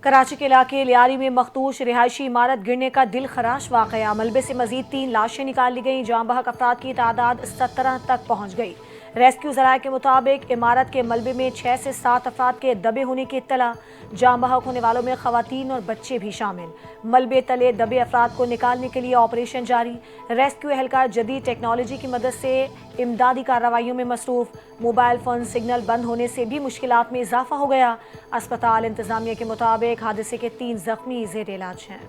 कराची के इलाके लियारी में मखदूश रिहायशी इमारत गिरने का दिल खराश वाकया। मलबे से मजीद 3 लाशें निकाल ली गई। जाँ बहक अफराद की तादाद 17 तक पहुँच गई। रेस्क्यू ज़राए के मुताबिक इमारत के मलबे में 6 से 7 अफराद के दबे होने की इत्तला। जाँ बहक होने वालों में खवातीन और बच्चे भी शामिल। मलबे तले दबे अफराद को निकालने के लिए ऑपरेशन जारी। रेस्क्यू एहलकार जदीद टेक्नोलॉजी की मदद से इमदादी कार्रवाइयों में मसरूफ। मोबाइल फोन सिग्नल बंद होने से भी मुश्किलात में इजाफा हो गया। अस्पताल इंतजामिया के मुताबिक हादसे के 3 जख्मी ज़ेर इलाज हैं।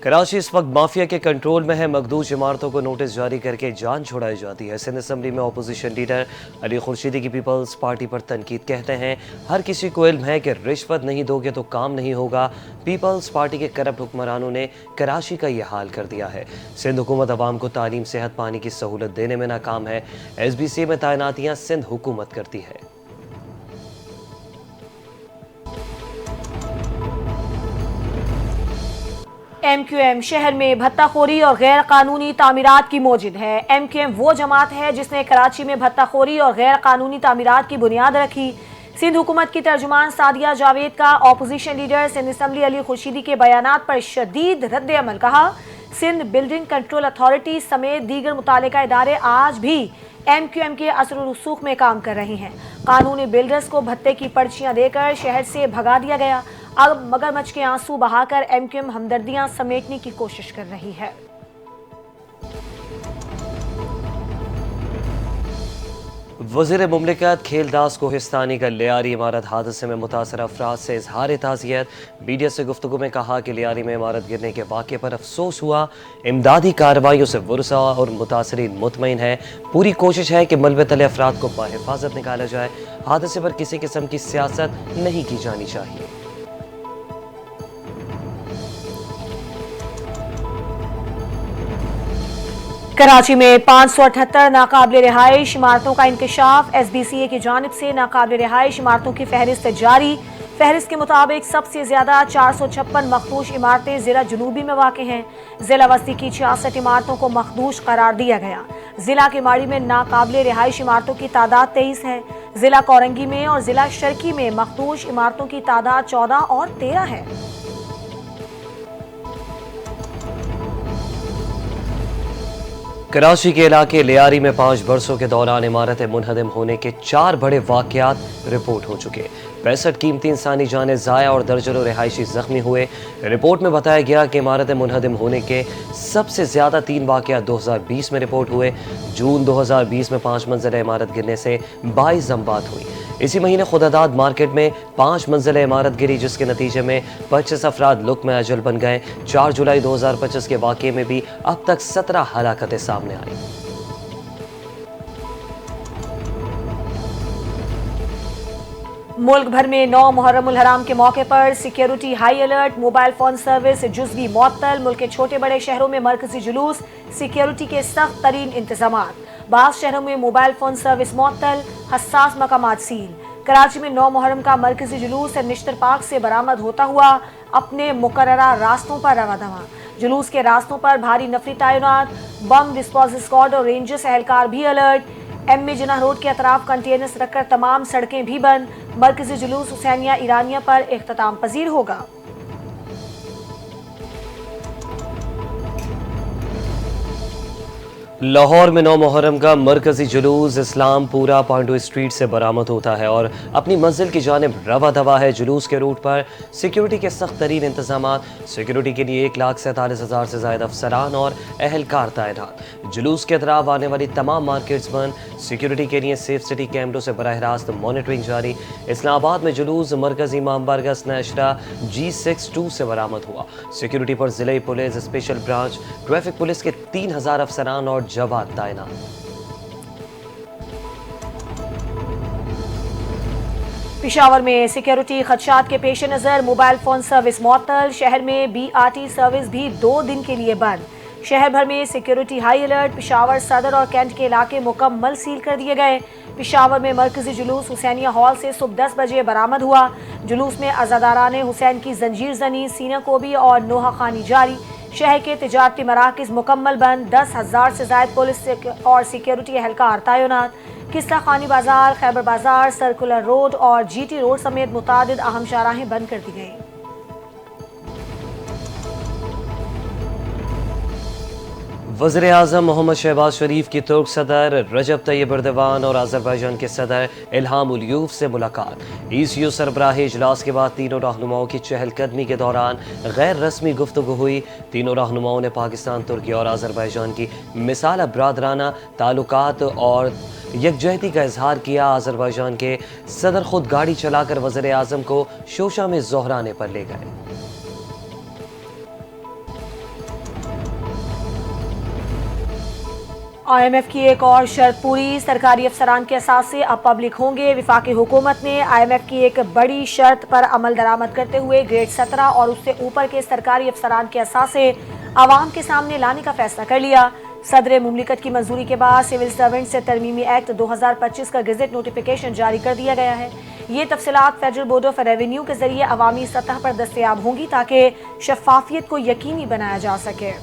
कराची इस वक्त माफिया के कंट्रोल में है। मखदूश इमारतों को नोटिस जारी करके जान छुड़ाई जाती है। सिंध असम्बली में अपोजिशन लीडर अली खुर्शीदी की पीपल्स पार्टी पर तनकीद। कहते हैं हर किसी को इल्म है कि रिश्वत नहीं दोगे तो काम नहीं होगा। पीपल्स पार्टी के करप्ट हुक्मरानों ने कराची का यह हाल कर दिया है। सिंध हुकूमत अवाम को तालीम, सेहत, पानी की सहूलत देने में नाकाम है। SBC में तैनातियाँ सिंध हुकूमत करती है। MQM शहर में भत्ताखोरी और गैर कानूनी तामीरात की मौजिद है। MQM वो जमात है जिसने कराची में भत्ताखोरी और गैर कानूनी तामीरात की बुनियाद रखी। सिंध हुकूमत की तर्जुमान सादिया जावेद का opposition leader Sindh assembly Ali Khurshidi के बयानात पर शदीद रद्द अमल। कहा, सिंध बिल्डिंग कंट्रोल अथॉरिटी समेत दीगर मुतालिका इदारे आज भी MQM के असर और रसूख में काम कर रहे हैं। कानूनी बिल्डर्स को भत्ते की पर्चियां देकर शहर से भगा दिया गया। अब मगरमच्छ के आंसू बहाकर MQM हमदर्दियां समेटने की कोशिश कर रही है। वज़ीर मुमलिकत खेलदास कोहिस्तानी का लियारी इमारत हादसे में मुतासर अफराद से इजहार ताज़ियत। मीडिया से गुफ्तगू में कहा कि लियारी में इमारत गिरने के वाक़े पर अफसोस हुआ। इमदादी कार्रवाइयों से वुरसा और मुतासरीन मुतमईन है। पूरी कोशिश है कि मलबे तले अफराद को बाहिफाजत निकाला जाए। हादसे पर किसी किस्म की सियासत नहीं की जानी चाहिए। कराची में 578 नाकाबिल रिहाइश इमारतों का इंकशाफ। SBCA की जानिब से नाकाबिल रिहाइश इमारतों की फहरिस्त जारी। फहरिस्त के मुताबिक सबसे ज्यादा 456 मखदूश इमारतें जिला जुनूबी में वाक़ हैं। जिला वस्ती की 66 इमारतों को मखदूश करार दिया गया। जिला केमाड़ी में नाकाबिल रिहाइश इमारतों की तादाद 23 है। जिला कोरंगी में और जिला शर्की में मखदूश इमारतों की तादाद 14 और 13 है। कराची के इलाके लियारी में 5 बरसों के दौरान इमारतें मुनहदम होने के 4 बड़े वाक़यात रिपोर्ट हो चुके। 65 कीमती इंसानी जानें ज़ाया और दर्जनों रिहायशी जख्मी हुए। रिपोर्ट में बताया गया कि इमारतें मुनहदम होने के सबसे ज़्यादा 3 वाक़यात 2020 में रिपोर्ट हुए। जून 2020 में 5 मंजिला इमारत गिरने से 22 अमवात हुई। इसी महीने खुदादाद मार्केट में 5 मंजिला इमारत गिरी, जिसके नतीजे में 25 अफराद लुक़्म अजल बन गए। 4 जुलाई 2025 के वाक़े में भी अब तक 17 हलाकतें सामने आई। मुल्क भर में 9 मुहर्रम उल हराम के मौके पर security high alert. Mobile phone service जुज़वी मअतल। मुल्क के छोटे बड़े शहरों में मरकजी जुलूस, सिक्योरिटी के सख्त तरीन इंतजामात। बाज़ शहरों में मोबाइल फोन सर्विस मअतल, हसास मकामात सील। कराची में 9 मुहर्रम का मरकजी जुलूस निश्तर पार्क से बरामद होता हुआ अपने मुकर्ररा रास्तों पर रवा दवा। जुलूस के रास्तों पर भारी नफरी तैनात, बम डिस्पोजल स्क्वाड और रेंजर्स एहलकार भी अलर्ट। MA जिन्ना रोड के अतराफ कंटेनर्स रखकर तमाम सड़कें भी बंद। मरकजी जुलूस हुसैनिया ईरानिया पर इख्तिताम पजीर होगा। लाहौर में 9 मुहर्रम का मरकजी जुलूस इस्लामपुरा पांडू स्ट्रीट से बरामद होता है और अपनी मंजिल की जानिब रवा दवा है। जुलूस के रूट पर सिक्योरिटी के सख्त तरीन इंतजामात। सिक्योरिटी के लिए 1,47,000 से ज़ायद अफसरान और एहलकार तैनात। जुलूस के अतराफ आने वाली तमाम मार्केट्स बंद। सिक्योरिटी के लिए सेफ सिटी कैमरों से बराह रास्त मॉनिटरिंग जारी। इस्लामाबाद में जुलूस मरकजी इमाम बारगाह स्नैशरा G62 से बरामद हुआ। सिक्योरिटी पर जिले police special branch, traffic police के 3000 अफसरान और जवान तैनात। पेशावर में सिक्योरिटी खदशात के पेश नज़र मोबाइल फोन सर्विस मअतल। शहर में BRT सर्विस भी 2 दिन के लिए बंद। शहर भर में सिक्योरिटी हाई अलर्ट। पेशावर सदर और कैंट के इलाके मुकम्मल सील कर दिए गए। पेशावर में मरकजी जुलूस हुसैनिया हॉल से सुबह 10 बजे बरामद हुआ। जुलूस में अज़ादारान हुसैन की जंजीर जनी, सीना कोबी और नोहा खानी जारी। शहर के तिजारती मराकज मुकम्मल बंद, 10,000 से ज्यादा पुलिस और सिक्योरिटी एहलकार तैनात। किस्सा खानी बाजार, खैबर बाजार, सर्कुलर रोड और GT रोड समेत मुतादिद अहम शाहराहें बंद कर दी गई। वज़ीर आज़म मोहम्मद शहबाज शरीफ की तुर्क सदर रजब तैयब एर्दोगान और अज़रबैजान के सदर इल्हाम उलियूफ से मुलाकात। ECU सरबराही इजलास के बाद तीनों रहनुमाओं की चहलकदमी के दौरान गैर रस्मी गुफ्तगू हुई। तीनों रहनुमाओं ने पाकिस्तान, तुर्की और अज़रबैजान की मिसाल बरादराना ताल्लुकात और यकजहती का इजहार किया। अज़रबैजान के सदर खुद गाड़ी चलाकर वज़ीर आज़म को शोशा में जोहराने पर ले गए। IMF की एक और शर्त पूरी, सरकारी अफसरान के असासे अब पब्लिक होंगे। विफाकी हुकूमत ने IMF की एक बड़ी शर्त पर अमल दरामद करते हुए ग्रेड 17 और उससे ऊपर के सरकारी अफसरान के असासे आवाम के सामने लाने का फैसला कर लिया। सदर मुमलिकत की मंजूरी के बाद सिविल सर्वेंट से तरमीमी एक्ट 2025 का गजट नोटिफिकेशन जारी कर दिया गया है। ये तफसीलात फेडरल बोर्ड ऑफ रेवेन्यू के जरिए अवामी सतह पर दस्तयाब होंगी ताकि शफाफियत को यकीनी बनाया जा सके।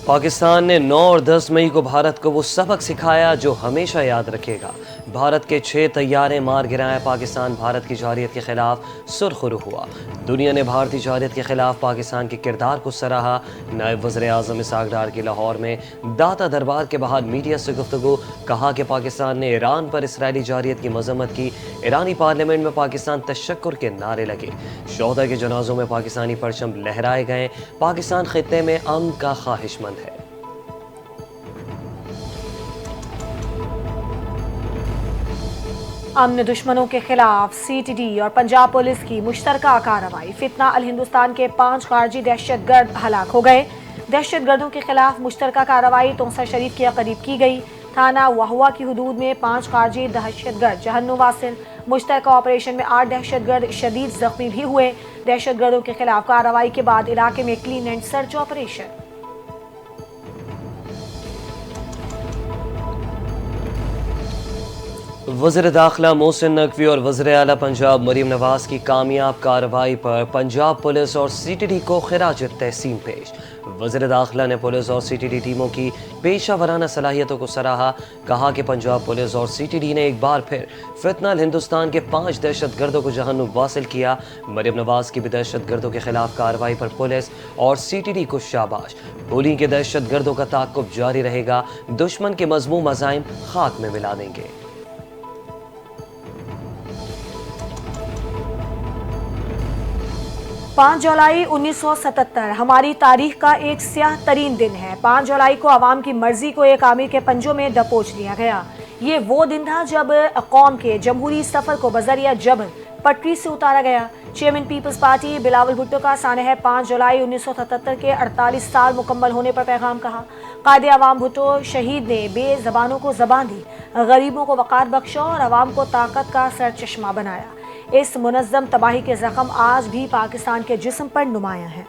पाकिस्तान ने 9 और 10 मई को भारत को वो सबक सिखाया जो हमेशा याद रखेगा। भारत के 6 तैयारे मार गिराए। पाकिस्तान भारत की जारियत के खिलाफ सुरखरू हुआ। दुनिया ने भारतीय जारियत के खिलाफ पाकिस्तान के किरदार को सराहा। नायब वज़ीर आज़म इसहाक डार की लाहौर में दाता दरबार के बाद मीडिया से गुफ्तगू, कहा कि पाकिस्तान ने ईरान पर इसराइली जारियत की मजम्मत की। ईरानी पार्लियामेंट में पाकिस्तान तशक्कुर के नारे लगे। शोहदा के जनाजों में पाकिस्तानी परचम लहराए गए। पाकिस्तान खित्ते में अमन का ख्वाहिशमंद है। अमन दुश्मनों के खिलाफ CTD और पंजाब पुलिस की मुश्तरका कार्रवाई। फितना अल हिंदुस्तान के 5 खारजी दहशतगर्द हलाक हो गए। दहशतगर्दों के खिलाफ मुश्तरका कार्रवाई तोसा शरीफ के करीब की गई। थाना वहुआ की हदूद में 5 खारजी दहशतगर्द जहन्नुम वासिल। मुश्तरका ऑपरेशन में 8 दहशतगर्द शदीद जख्मी भी हुए। दहशतगर्दों के खिलाफ कार्रवाई के बाद इलाके में क्लीन एंड सर्च ऑपरेशन। वज़ीर दाखिला मोहसिन नकवी और वज़ीर आला पंजाब मरीम नवाज की कामयाब कार्रवाई पर पंजाब पुलिस और CTD को खिराज तहसीन पेश। वज़ीर दाखिला ने पुलिस और CTD टीमों की पेशा वराना सलाहियतों को सराहा। कहा कि पंजाब पुलिस और CTD ने एक बार फिर फितना अल हिंदुस्तान के 5 दहशतगर्दों को जहन्नुम वासिल किया। मरीम नवाज की भी दहशतगर्दों के खिलाफ कार्रवाई पर पुलिस और CTD को शाबाश। बोली के दहशतगर्दों का ताक़ुब जारी रहेगा। दुश्मन के मज़मूम अज़ाइम खाक में मिला देंगे। 5 जुलाई 1977 हमारी तारीख का एक स्याह तरीन दिन है। 5 जुलाई को आवाम की मर्जी को एक आमिर के पंजों में दबोच लिया गया। ये वो दिन था जब कौम के जमहूरी सफर को बजरिया जबर पटरी से उतारा गया। Chairman peoples party Bilawal Bhutto का सानह 5 जुलाई 1977 के 48 साल मुकम्मल होने पर पैगाम कहा। कायदे अवाम भुट्टो शहीद ने बेज़बानों को ज़बान दी, गरीबों को वक़ार बख्शा और अवाम को ताकत का सरचश्मा बनाया। इस मुनज़्ज़म तबाही के ज़ख्म आज भी पाकिस्तान के जिस्म पर नुमायां हैं।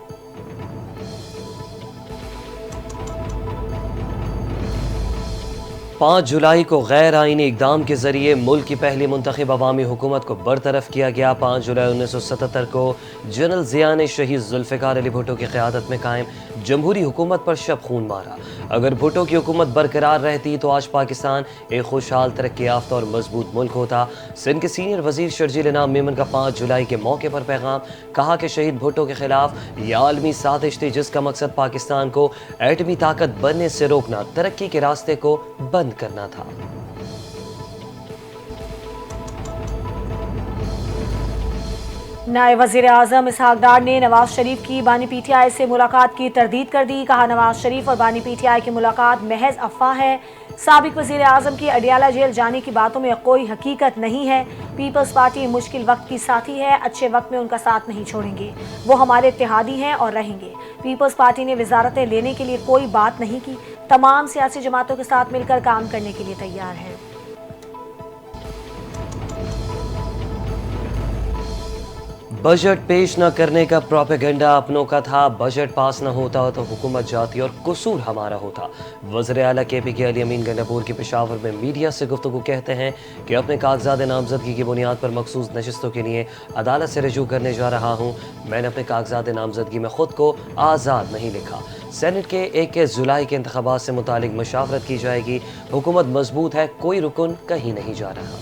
5 जुलाई को गैर आईनी इकदाम के जरिए मुल्क की पहली मुंतखब अवामी हुकूमत को बरतरफ किया गया। 5 जुलाई 1977 को जनरल ज़िया ने शहीद जुल्फ़िकार अली भुट्टो की क़यादत में कायम जमहूरी हुकूमत पर शब खून मारा। अगर भुट्टो की हुकूमत बरकरार रहती तो आज पाकिस्तान एक खुशहाल, तरक्की याफ्ता और मजबूत मुल्क होता। सिंध के सीनियर वजीर शर्जील इनाम मेमन का 5 जुलाई के मौके पर पैगाम, कहा कि शहीद भुट्टो के खिलाफ यह आलमी साजिश थी जिसका मकसद पाकिस्तान को एटमी ताकत बनने से रोकना, तरक्की के रास्ते को बंद करना था। नायब वज़ीर आज़म इसहाक डार ने नवाज शरीफ की बानी PTI से मुलाकात की तरदीद कर दी। कहा, नवाज शरीफ और बानी PTI की मुलाकात महज अफवाह है। साबिक वज़ीर आज़म की अडियाला जेल जाने की बातों में कोई हकीकत नहीं है। पीपल्स पार्टी मुश्किल वक्त की साथी है, अच्छे वक्त में उनका साथ नहीं छोड़ेंगे। वो हमारे इत्तेहादी हैं और रहेंगे। पीपल्स पार्टी ने वजारतें लेने के लिए कोई बात नहीं की, तमाम सियासी जमातों के साथ मिलकर काम करने के लिए तैयार है। बजट पेश न करने का प्रोपेगेंडा अपनों का था। बजट पास न होता तो हुकूमत जाती और कसूर हमारा होता। वज़ीर आला KPK अली अमीन गंडापुर के पेशावर में मीडिया से गुफ्तगू कहते हैं कि अपने कागजात नामजदगी की बुनियाद पर मखसूस नशिस्तों के लिए अदालत से रजू करने जा रहा हूँ। मैंने अपने कागजात नामजदगी में खुद को आज़ाद नहीं लिखा। सेनेट के 21 जुलाई के इंतखाबात से मुतालिक मशावरत की जाएगी। हुकूमत मजबूत है, कोई रुकन कहीं नहीं जा रहा।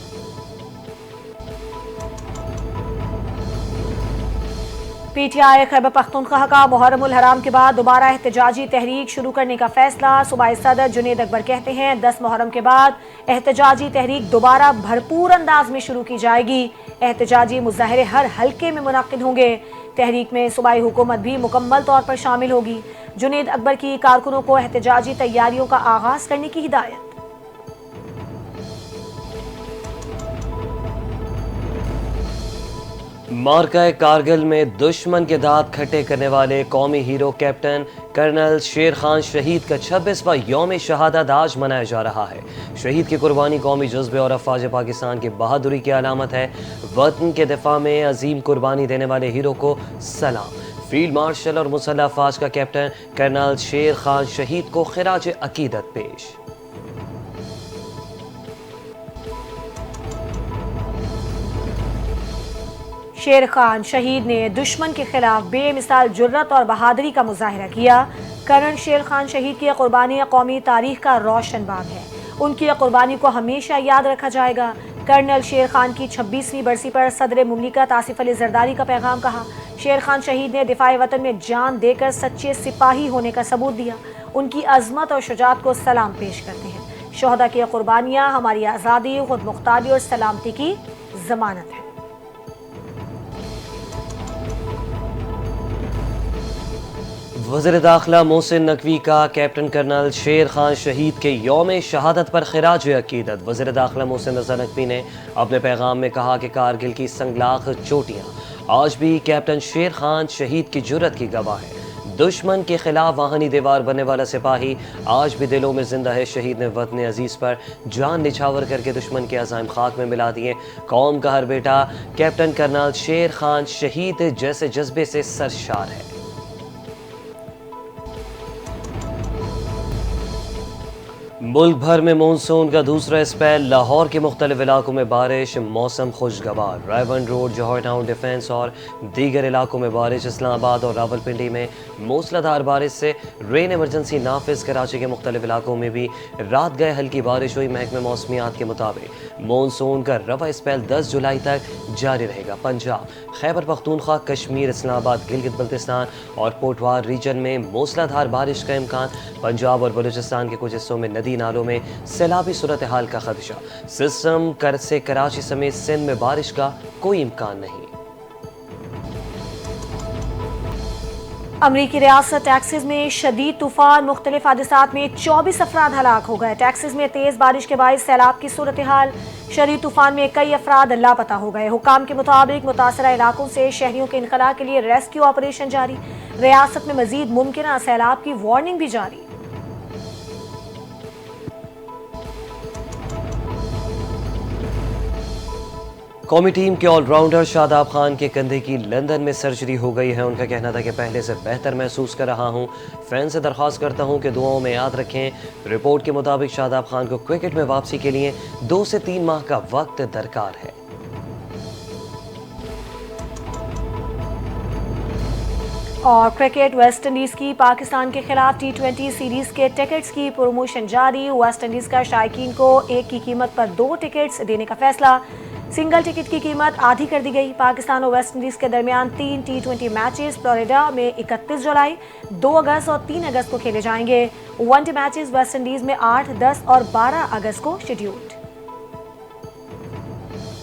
PTI खैबर पख्तूनख्वा का मुहर्रमुल हराम के बाद दोबारा एहतजाजी तहरीक शुरू करने का फैसला। सूबाई सदर जुनेद अकबर कहते हैं 10 मुहर्रम के बाद एहतजाजी तहरीक दोबारा भरपूर अंदाज में शुरू की जाएगी। एहतजाजी मुजाहरे हर हल्के में मुनक्किद होंगे। तहरीक में सूबाई हुकूमत भी मुकम्मल तौर पर शामिल होगी। जुनेद अकबर की कारकुनों को एहतजाजी तैयारियों का आगाज करने की हिदायत। मार्का कारगिल में दुश्मन के दांत खट्टे करने वाले कौमी हीरो कैप्टन कर्नल शेर खान शहीद का 26वां यौम शहादत आज मनाया जा रहा है। शहीद की कुर्बानी कौमी जज्बे और अफवाज पाकिस्तान की बहादुरी की अलामत है। वतन के दिफा में अजीम कुर्बानी देने वाले हीरो को सलाम। फील्ड मार्शल और मुसल्लह अफवाज का कैप्टन कर्नल शेर खान शहीद को खिराज अकीदत पेश। शेर खान शहीद ने दुश्मन के खिलाफ बेमिसाल जुर्रत और बहादुरी का मुजाहिरा किया। कर्नल शेर खान शहीद की कुर्बानी कौमी तारीख का रोशन बाब है। उनकी कुर्बानी को हमेशा याद रखा जाएगा। कर्नल शेर खान की 26वीं बरसी पर सदर मुमलिकत आसिफ अली जरदारी का पैगाम कहा। शेर खान शहीद ने दिफाए वतन में जान देकर सच्चे सिपाही होने का सबूत दिया। उनकी अजमत और शुजात को सलाम पेश करते हैं। शोहदा की कुर्बानियाँ हमारी आज़ादी, खुद मुख्तारी और सलामती की जमानत है। वज़ीर दाखिला मोहसिन नकवी का कैप्टन कर्नल शेर खान शहीद के यौम शहादत पर खिराज अकीदत। वज़ीर दाखिला मोहसिन नकवी ने अपने पैगाम में कहा कि कारगिल की संगलाख चोटियाँ आज भी कैप्टन शेर खान शहीद की जुर्रत की गवाह है। दुश्मन के खिलाफ वाहनी दीवार बनने वाला सिपाही आज भी दिलों में जिंदा है। शहीद ने वतन अजीज़ पर जान निछावर करके दुश्मन के अज़ाइम खाक में मिला दिए। कौम का हर बेटा कैप्टन कर्नल शेर खान शहीद जैसे जज्बे से सरशार है। मुल्क भर में मानसून का दूसरा स्पेल। लाहौर के मुख्तलिफ इलाकों में बारिश, मौसम खुशगवार। रायवन रोड, जौहर टाउन, डिफेंस और दीगर इलाकों में बारिश। इस्लामाबाद और रावलपिंडी में मूसलाधार बारिश से रेन इमरजेंसी नाफिज। कराची के मुख्तलिफ इलाकों में भी रात गए हल्की बारिश हुई। महकमे मौसमियात के मुताबिक मानसून का रवा स्पेल 10 जुलाई तक जारी रहेगा। पंजाब, खैबर पख्तूनख्वा, कश्मीर, इस्लामाबाद, गिलगित बल्तिस्तान और पोटवार रीजन में मूसलाधार बारिश का इम्कान। पंजाब और बलूचिस्तान के कुछ हिस्सों में नदी नालों में सैलाबी सूरत हाल का खदशा। सिस्टम से कराची समेत सिंध में बारिश का कोई इम्कान नहीं। अमरीकी रियासत टेक्सास में शदीद तूफान, मुख्तलिफ हादसात में 24 अफराद हलाक हो गए। टेक्सास में तेज बारिश के बायस सैलाब की सूरत हाल। शदीद तूफान में कई अफराद लापता हो गए। हुकाम के मुताबिक मुतासरा इलाकों से शहरियों के इनखला के लिए रेस्क्यू ऑपरेशन जारी। रियासत में मजीद मुमकिन सैलाब की वार्निंग भी जारी। कौमी टीम के ऑलराउंडर शादाब खान के कंधे की लंदन में सर्जरी हो गई है। उनका कहना था कि पहले से बेहतर महसूस कर रहा हूं। फैन से दरख्वास्त करता हूं कि दुआओं में याद रखें। रिपोर्ट के मुताबिक शादाब खान को क्रिकेट में वापसी के लिए 2 से 3 माह का वक्त दरकार है। और क्रिकेट, वेस्ट इंडीज की पाकिस्तान के खिलाफ T20 सीरीज के टिकट्स की प्रमोशन जारी। वेस्ट इंडीज का शायकीन को एक की कीमत पर 2 टिकट्स देने का फैसला। सिंगल टिकट की कीमत आधी कर दी गई। पाकिस्तान और वेस्ट इंडीज के दरमियान 3 T20 मैचेस फ्लोरिडा में 31 जुलाई, 2 अगस्त और 3 अगस्त को खेले जाएंगे। वनडे मैचेस वेस्ट इंडीज में 8, 10 और 12 अगस्त को शेड्यूल्ड।